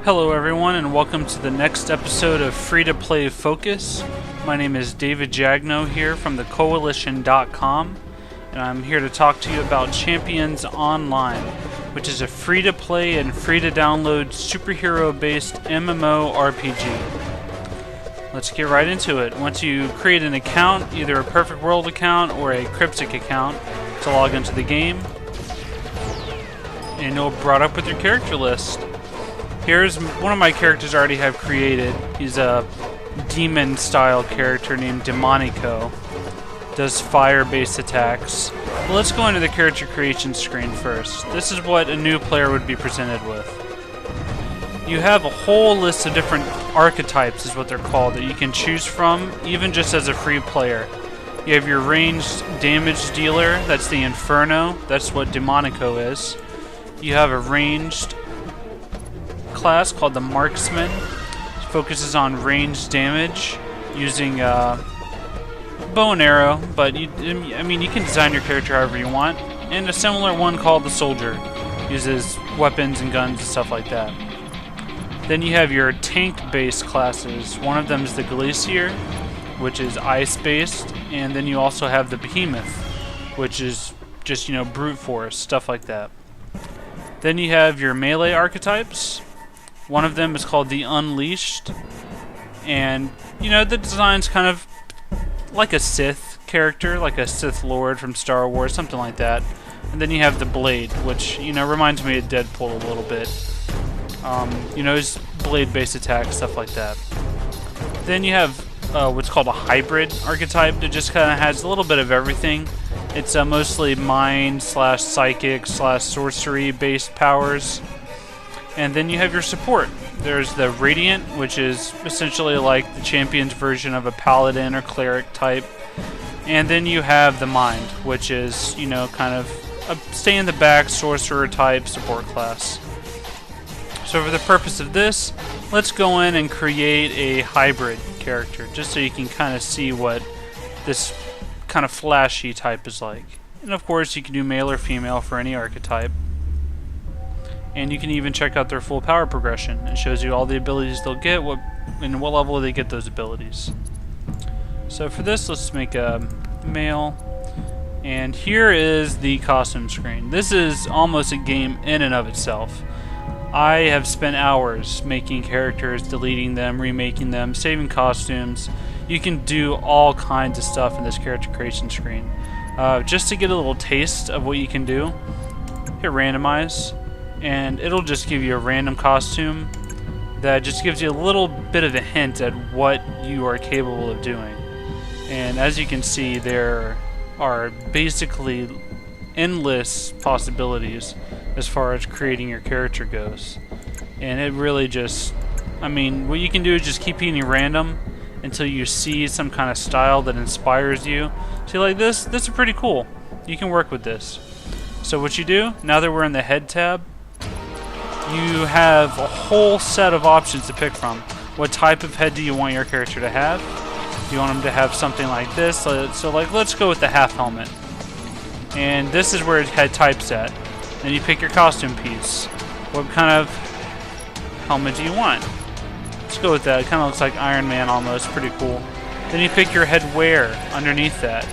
Hello everyone and welcome to the next episode of Free to Play Focus. My name is David Jagno here from thecoalition.com and I'm here to talk to you about Champions Online, which is a free to play and free to download superhero based MMORPG. Let's get right into it. Once you create an account, either a Perfect World account or a Cryptic account to log into the game, and you'll be brought up with your character list. Here's one of my characters I already have created. He's a demon style character named Demonico. Does fire-based attacks. But let's go into the character creation screen first. This is what a new player would be presented with. You have a whole list of different archetypes, is what they're called, that you can choose from, even just as a free player. You have your ranged damage dealer, that's the Inferno, that's what Demonico is. You have a ranged class called the Marksman. It focuses on ranged damage using bow and arrow, but you can design your character however you want. And a similar one called the Soldier, uses weapons and guns and stuff like that. Then you have your tank-based classes. One of them is the Glacier, which is ice-based, and then you also have the Behemoth, which is just, brute force, stuff like that. Then you have your melee archetypes. One of them is called the Unleashed, and the design's kind of like a Sith character, like a Sith Lord from Star Wars, something like that. And then you have the Blade, which reminds me of Deadpool a little bit. His blade-based attacks, stuff like that. Then you have what's called a hybrid archetype that just kind of has a little bit of everything. It's mostly mind / psychic / sorcery based powers. And then you have your support. There's the Radiant, which is essentially like the Champion's version of a Paladin or Cleric type. And then you have the Mind, which is, kind of a stay-in-the-back sorcerer type support class. So for the purpose of this, let's go in and create a hybrid character, just so you can kind of see what this kind of flashy type is like. And of course, you can do male or female for any archetype. And you can even check out their full power progression. It shows you all the abilities they'll get, and what level they get those abilities. So for this, let's make a male. And here is the costume screen. This is almost a game in and of itself. I have spent hours making characters, deleting them, remaking them, saving costumes. You can do all kinds of stuff in this character creation screen. Just to get a little taste of what you can do, hit randomize, and it'll just give you a random costume that just gives you a little bit of a hint at what you are capable of doing. And as you can see, there are basically endless possibilities as far as creating your character goes. And it really just, what you can do is just keep eating random until you see some kind of style that inspires you. See, like this is pretty cool. You can work with this. So what you do, now that we're in the head tab, you have a whole set of options to pick from. What type of head do you want your character to have? Do you want them to have something like this? So let's go with the half helmet. And this is where head type's at. Then you pick your costume piece. What kind of helmet do you want? Let's go with that. It kind of looks like Iron Man almost. Pretty cool. Then you pick your head wear underneath that.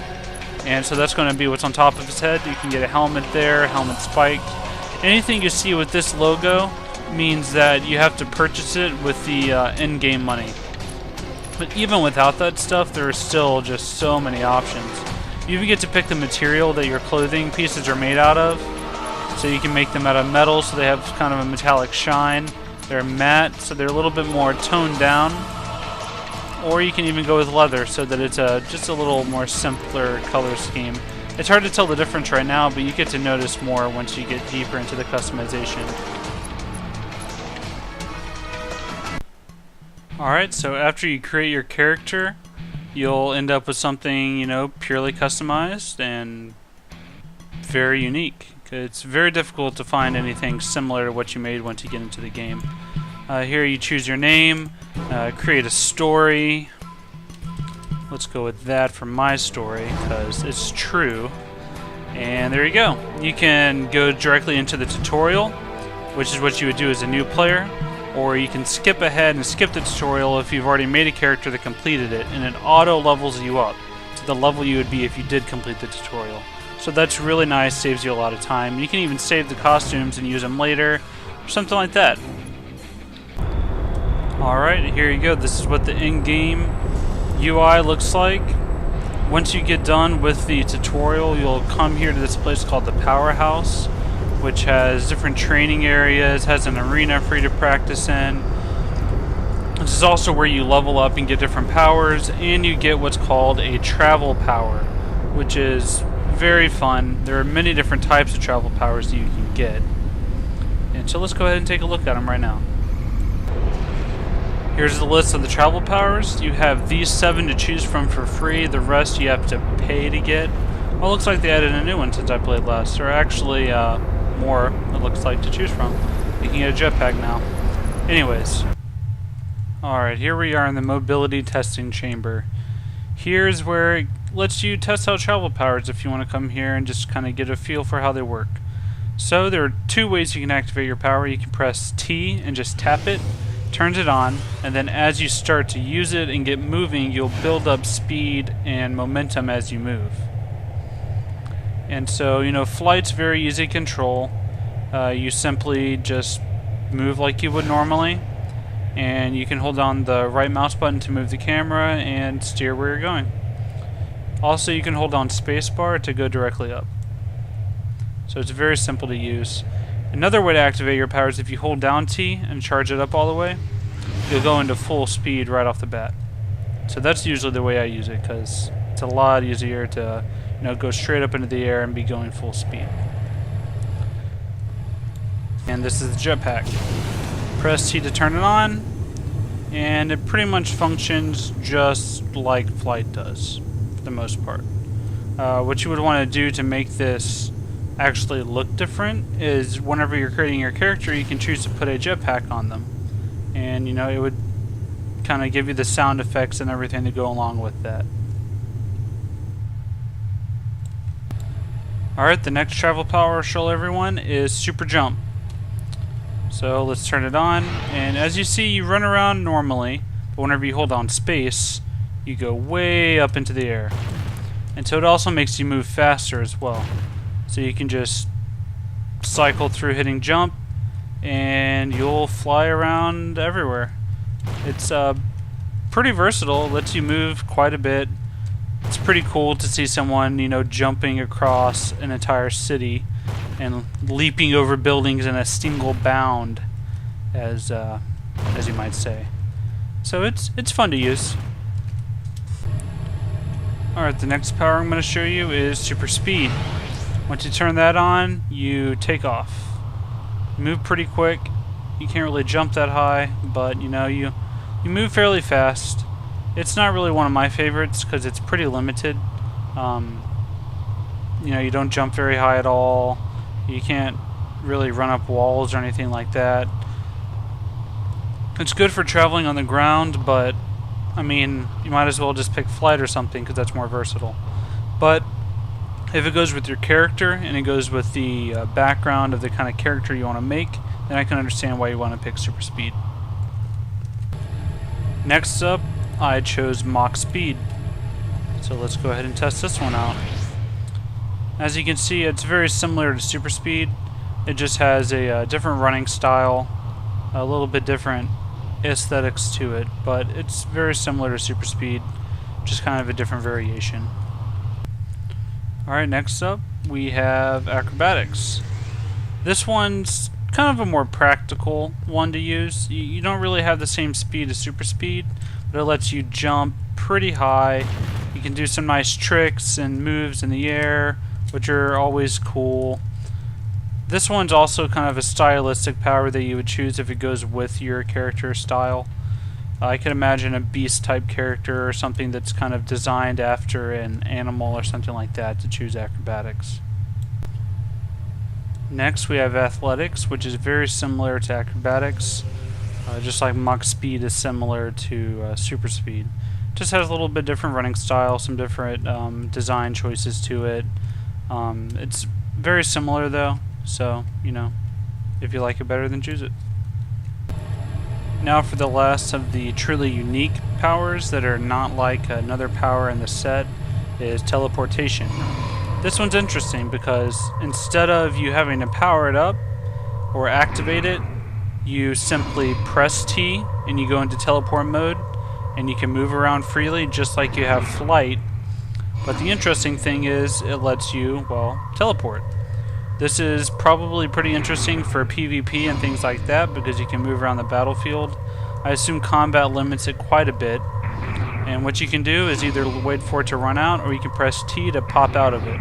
And so that's going to be what's on top of his head. You can get a helmet there, helmet spiked. Anything you see with this logo means that you have to purchase it with the in-game money. But even without that stuff, there are still just so many options. You even get to pick the material that your clothing pieces are made out of. So you can make them out of metal, so they have kind of a metallic shine. They're matte, so they're a little bit more toned down. Or you can even go with leather, so that it's just a little more simpler color scheme. It's hard to tell the difference right now, but you get to notice more once you get deeper into the customization. Alright, so after you create your character, you'll end up with something, purely customized and very unique. It's very difficult to find anything similar to what you made once you get into the game. Here you choose your name, create a story. Let's go with that for my story, because it's true. And there you go. You can go directly into the tutorial, which is what you would do as a new player. or you can skip ahead and skip the tutorial if you've already made a character that completed it, and it auto levels you up to the level you would be if you did complete the tutorial. So that's really nice, saves you a lot of time. You can even save the costumes and use them later, or something like that. Alright, here you go. This is what the in-game UI looks like. Once you get done with the tutorial, you'll come here to this place called the Powerhouse, which has different training areas, has an arena for you to practice in. This is also where you level up and get different powers, and you get what's called a travel power, which is very fun. There are many different types of travel powers that you can get. And so let's go ahead and take a look at them right now. Here's the list of the travel powers. You have these 7 to choose from for free. The rest you have to pay to get. Well, it looks like they added a new one since I played last. There are actually more, it looks like, to choose from. You can get a jetpack now. Anyways. Alright, here we are in the mobility testing chamber. Here's where it lets you test out travel powers if you want to come here and just kind of get a feel for how they work. So there are 2 ways you can activate your power. You can press T and just tap it, turns it on, and then as you start to use it and get moving, you'll build up speed and momentum as you move. And so, you know, flight's very easy to control. You simply just move like you would normally, and you can hold down the right mouse button to move the camera and steer where you're going. Also, you can hold down spacebar to go directly up. So it's very simple to use. Another way to activate your power is if you hold down T and charge it up all the way, you'll go into full speed right off the bat. So that's usually the way I use it, because it's a lot easier to, you know, go straight up into the air and be going full speed. And this is the jetpack. Press T to turn it on, and it pretty much functions just like flight does, for the most part. What you would want to do to make this actually look different is whenever you're creating your character, you can choose to put a jetpack on them, and you know, it would kind of give you the sound effects and everything to go along with that. Alright, the next travel power I'll show everyone is super jump. So let's turn it on, and as you see, you run around normally, but whenever you hold down space, you go way up into the air. And so it also makes you move faster as well. So you can just cycle through hitting jump, and you'll fly around everywhere. It's pretty versatile, lets you move quite a bit. It's pretty cool to see someone, you know, jumping across an entire city and leaping over buildings in a single bound, as you might say. So it's fun to use. Alright, the next power I'm going to show you is super speed. Once you turn that on, you take off. You move pretty quick. You can't really jump that high, but you know, you move fairly fast. It's not really one of my favorites because it's pretty limited. You know, you don't jump very high at all. You can't really run up walls or anything like that. It's good for traveling on the ground, but I mean, you might as well just pick flight or something because that's more versatile. But if it goes with your character and it goes with the background of the kind of character you want to make, then I can understand why you want to pick super speed. Next up, I chose Mach Speed. So let's go ahead and test this one out. As you can see, it's very similar to super speed. It just has a different running style, a little bit different aesthetics to it, but it's very similar to super speed, just kind of a different variation. Alright, next up we have acrobatics. This one's kind of a more practical one to use. You don't really have the same speed as super speed, but it lets you jump pretty high. You can do some nice tricks and moves in the air, which are always cool. This one's also kind of a stylistic power that you would choose if it goes with your character style. I can imagine a beast type character or something that's kind of designed after an animal or something like that to choose acrobatics. Next we have athletics, which is very similar to acrobatics, just like Mach Speed is similar to super speed. Just has a little bit different running style, some different design choices to it. It's very similar though, so you know, if you like it better, then choose it. Now for the last of the truly unique powers that are not like another power in the set is teleportation. This one's interesting because instead of you having to power it up or activate it, you simply press T and you go into teleport mode and you can move around freely just like you have flight. But the interesting thing is it lets you, well, teleport. This is probably pretty interesting for PvP and things like that because you can move around the battlefield. I assume combat limits it quite a bit. And what you can do is either wait for it to run out or you can press T to pop out of it.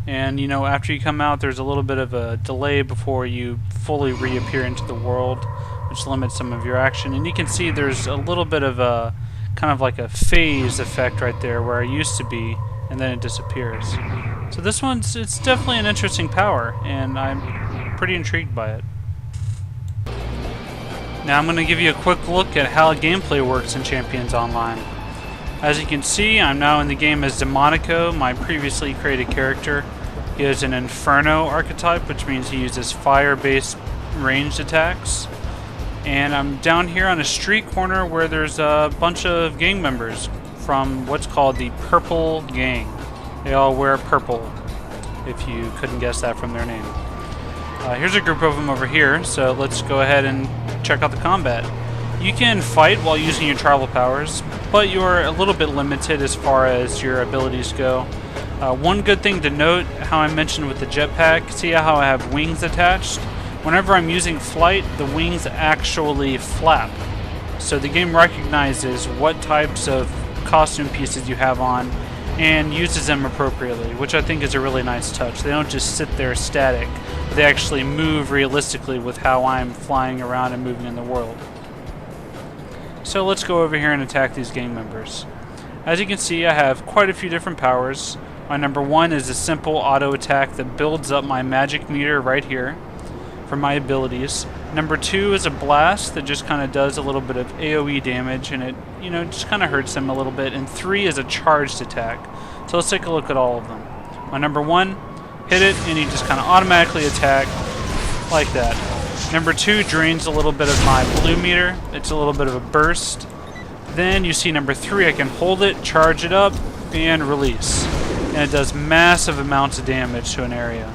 And you know, after you come out, there's a little bit of a delay before you fully reappear into the world, which limits some of your action. And you can see there's a little bit of a kind of like a phase effect right there where I used to be, and then it disappears. So this it's definitely an interesting power, and I'm pretty intrigued by it. Now I'm going to give you a quick look at how gameplay works in Champions Online. As you can see, I'm now in the game as Demonico, my previously created character. He has an Inferno archetype, which means he uses fire-based ranged attacks. And I'm down here on a street corner where there's a bunch of gang members from what's called the Purple Gang. They all wear purple, if you couldn't guess that from their name. Here's a group of them over here, so let's go ahead and check out the combat. You can fight while using your travel powers, but you're a little bit limited as far as your abilities go. One good thing to note, how I mentioned with the jetpack, see how I have wings attached? Whenever I'm using flight, the wings actually flap. So the game recognizes what types of costume pieces you have on and uses them appropriately, which I think is a really nice touch. They don't just sit there static. They actually move realistically with how I'm flying around and moving in the world. So let's go over here and attack these gang members. As you can see, I have quite a few different powers. My number one is a simple auto attack that builds up my magic meter right here for my abilities. Number two is a blast that just kind of does a little bit of AoE damage, and it, you know, just kind of hurts them a little bit. And three is a charged attack. So let's take a look at all of them. My number one, hit it, and you just kind of automatically attack like that. Number two drains a little bit of my blue meter. It's a little bit of a burst. Then you see number three, I can hold it, charge it up, and release. And it does massive amounts of damage to an area.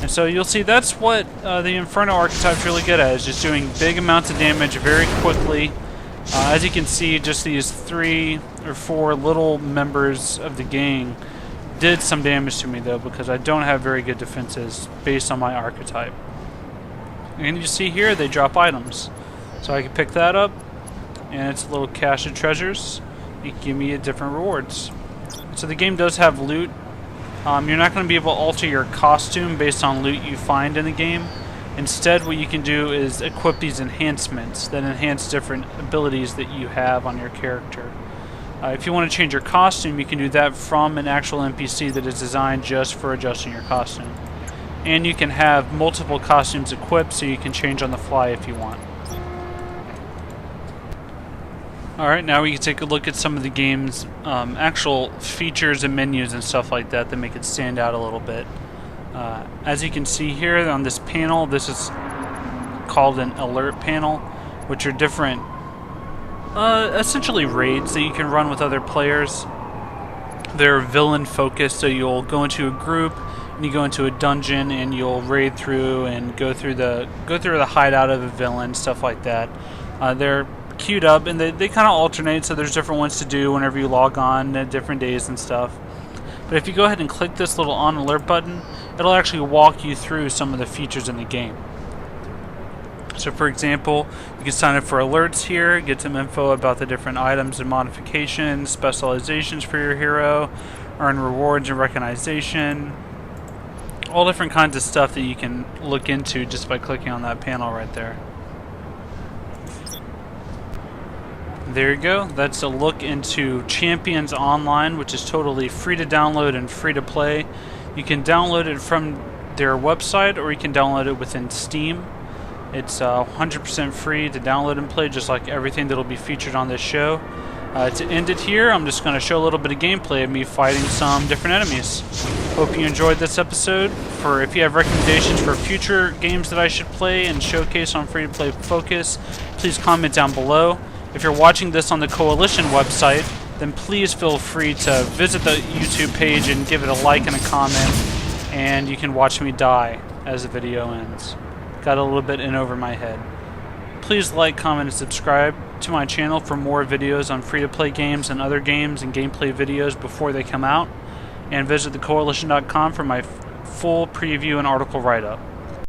And so you'll see that's what the Inferno archetype's really good at, is just doing big amounts of damage very quickly. As you can see, just these 3 or 4 little members of the gang did some damage to me though, because I don't have very good defenses based on my archetype. And you see here, they drop items. So I can pick that up, and it's a little cache of treasures. You can give me different rewards. So the game does have loot. You're not going to be able to alter your costume based on loot you find in the game. Instead, what you can do is equip these enhancements that enhance different abilities that you have on your character. If you want to change your costume, you can do that from an actual NPC that is designed just for adjusting your costume. And you can have multiple costumes equipped so you can change on the fly if you want. Alright, now we can take a look at some of the game's actual features and menus and stuff like that that make it stand out a little bit. As you can see here on this panel, this is called an alert panel, which are different, essentially raids that you can run with other players. They're villain focused, so you'll go into a group and you go into a dungeon and you'll raid through and go through the hideout of a villain, stuff like that. They're queued up, and they kind of alternate, so there's different ones to do whenever you log on at different days and stuff. But if you go ahead and click this little on alert button, it'll actually walk you through some of the features in the game. So for example, you can sign up for alerts here, get some info about the different items and modifications, specializations for your hero, earn rewards and recognition, all different kinds of stuff that you can look into just by clicking on that panel right there. There you go. That's a look into Champions Online, which is totally free to download and free to play. You can download it from their website, or you can download it within Steam. It's 100% free to download and play, just like everything that will be featured on this show. To end it here, I'm just going to show a little bit of gameplay of me fighting some different enemies. Hope you enjoyed this episode. If you have recommendations for future games that I should play and showcase on Free to Play Focus, please comment down below. If you're watching this on the Coalition website, then please feel free to visit the YouTube page and give it a like and a comment, and you can watch me die as the video ends. Got a little bit in over my head. Please like, comment, and subscribe to my channel for more videos on free-to-play games and other games and gameplay videos before they come out. And visit thecoalition.com for my full preview and article write-up.